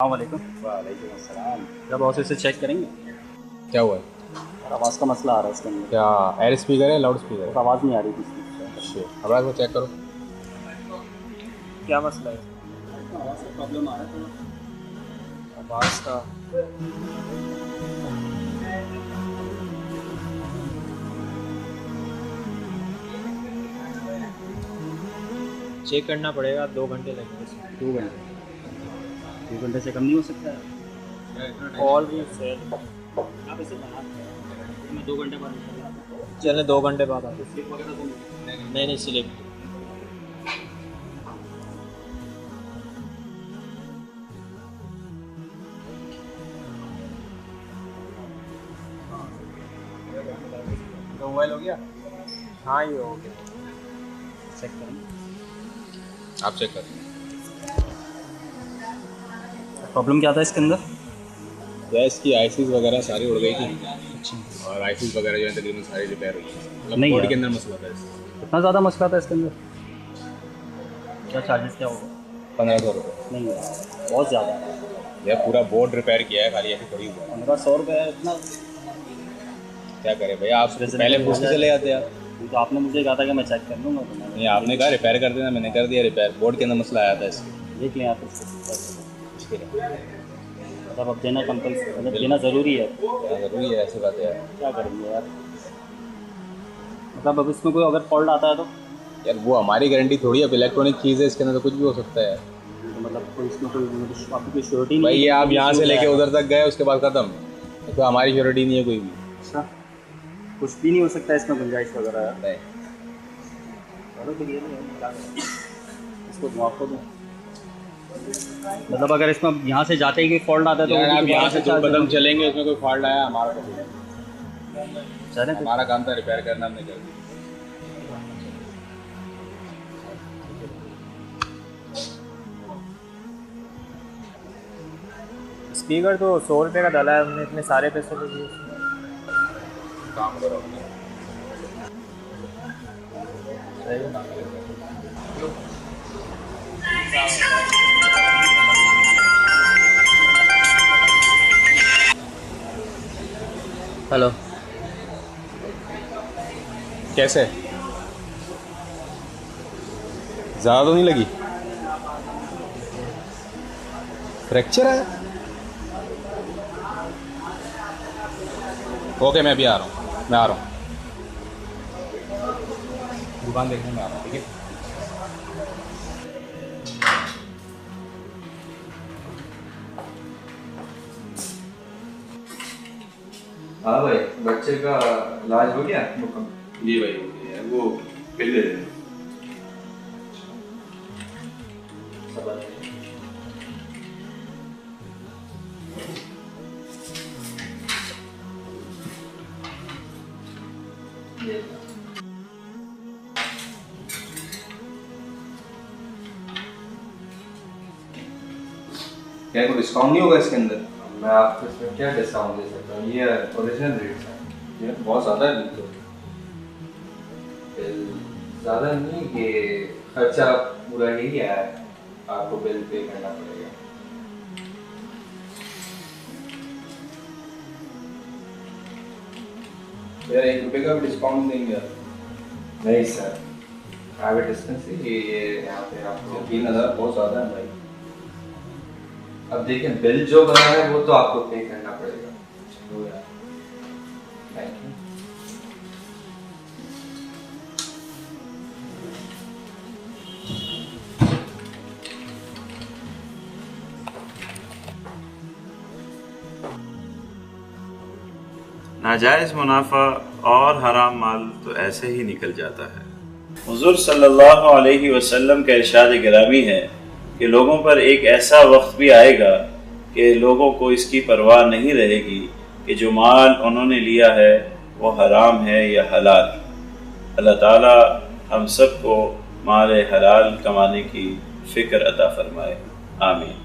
वालेकुम। वालेकुम अस्सलाम। जब ऑफिस से चेक करेंगे। क्या हुआ है? और आवाज़ का मसला आ रहा है इसके अंदर। क्या एयर स्पीकर है, लाउड स्पीकर तो है? आवाज़ नहीं आ रही थी इसकी। अच्छा, आवाज़ को चेक करो। क्या मसला है? आवाज़ का प्रॉब्लम आ रहा है। आवाज़ का चेक करना पड़ेगा, 2 घंटे लगेंगे इसमें। 2 घंटे? 2 घंटे से कम नहीं हो सकता है? कॉल भी फेल। आप इसे बना दो। मैं 2 घंटे बाद निकलूँगा। चलें 2 घंटे बाद आते। स्लिप वगैरह तो नहीं स्लिप। तो मोबाइल हो गया? हाँ ये हो गया। चेक करेंगे। आप चेक करें। प्रॉब्लम क्या था इसके अंदर? गैस की आईसीज वगैरह सारी उड़ गई थी अच्छा। और आईसीज वगैरह जो है तकरीबन सारी रिपेयर हुई थी। मतलब नहीं बोर्ड यार। के अंदर मसला था इसका। इतना ज़्यादा मसला था इसके अंदर? क्या चार्जेस क्या होगा? 1500 रुपये। नहीं यार, बहुत ज़्यादा है। यार पूरा बोर्ड रिपेयर किया है, खाली ऐसे थोड़ी हुआ है। 1500 रुपये इतना? क्या करें भैया, आप reasonable पहले हो पूछ के जाए। चले जाते यार। तो आपने मुझे कहा था कि मैं चेक कर लूँगा, तो मैंने नहीं, आपने कहा रिपेयर कर देना, मैंने कर दिया रिपेयर। बोर्ड के अंदर मसला आया था इसके। देख लें आप इसको। मतलब अब देना कंपल्सरी, मतलब देना ज़रूरी है। क्या ज़रूरी है, ऐसी बात है यार। क्या करेंगे यार? मतलब अब इसमें कोई अगर फॉल्ट आता है तो यार वो हमारी गारंटी थोड़ी है, अब इलेक्ट्रॉनिक चीज़ है, इसके अंदर तो कुछ भी हो सकता है। मतलब कोई इसमें कोई आपकी कोई श्योरिटी नहीं भाई है ये कि आप कोई यहाँ से issue लेके आएगा? उधर तक गए, उसके बाद ख़त्म। तो हमारी श्योरिटी नहीं है कोई भी। अच्छा, कुछ भी नहीं हो सकता इसमें, गुंजाइश वगैरह है? नहीं। चलो फिर ये नहीं है, क्या करें? इसको मुआफ़ दो। मतलब अगर इसमें यहाँ से जाते ही कोई फॉल्ट आता है तो यार वो भी आप दोबारा यहाँ से दो charge कदम देना। चलेंगे, उसमें कोई फॉल्ट आया हमारा तो चलें फिर। हमारा काम था रिपेयर करना, हमने कर दिया। स्पीकर तो 100 रुपये का डाला है हमने, इतने सारे पैसे ले लिए उसमें। काम करो। सही है। हेलो। कैसे, ज़्यादा तो नहीं लगी? फ्रैक्चर है? ओके, मैं अभी आ रहा हूँ, मैं आ रहा हूँ। दुकान देखने में आ रहा हूँ, ठीक है? हाँ भाई, बच्चे का इलाज हो गया? जी भाई, वो बिल दे देना। क्या कोई डिस्काउंट नहीं होगा इसके अंदर? मैं आपको इसमें क्या डिस्काउंट दे सकता हूँ? ये ओरिजिनल रेट है। ये बहुत ज़्यादा है बिल तो। बिल ज़्यादा नहीं, ये खर्चा पूरा ही है, आपको बिल पे करना पड़ेगा। यार 1 रुपये का भी डिस्काउंट देंगे यार? नहीं सर, प्राइवेट डिस्पेंसरी ये यहाँ पे आपको 3000 बहुत ज़्यादा है भाई। अब देखिए, बिल जो बना है वो तो आपको पे करना पड़ेगा। वो यार थैंक यू। नाजायज़ मुनाफा और हराम माल तो ऐसे ही निकल जाता है। हुज़ूर सल्लल्लाहु अलैहि वसल्लम का इरशाद गिरामी है कि लोगों पर एक ऐसा वक्त भी आएगा कि लोगों को इसकी परवाह नहीं रहेगी कि जो माल उन्होंने लिया है वो हराम है या हलाल। अल्लाह ताला हम सबको माल हलाल कमाने की फ़िक्र अता फरमाए। आमीन।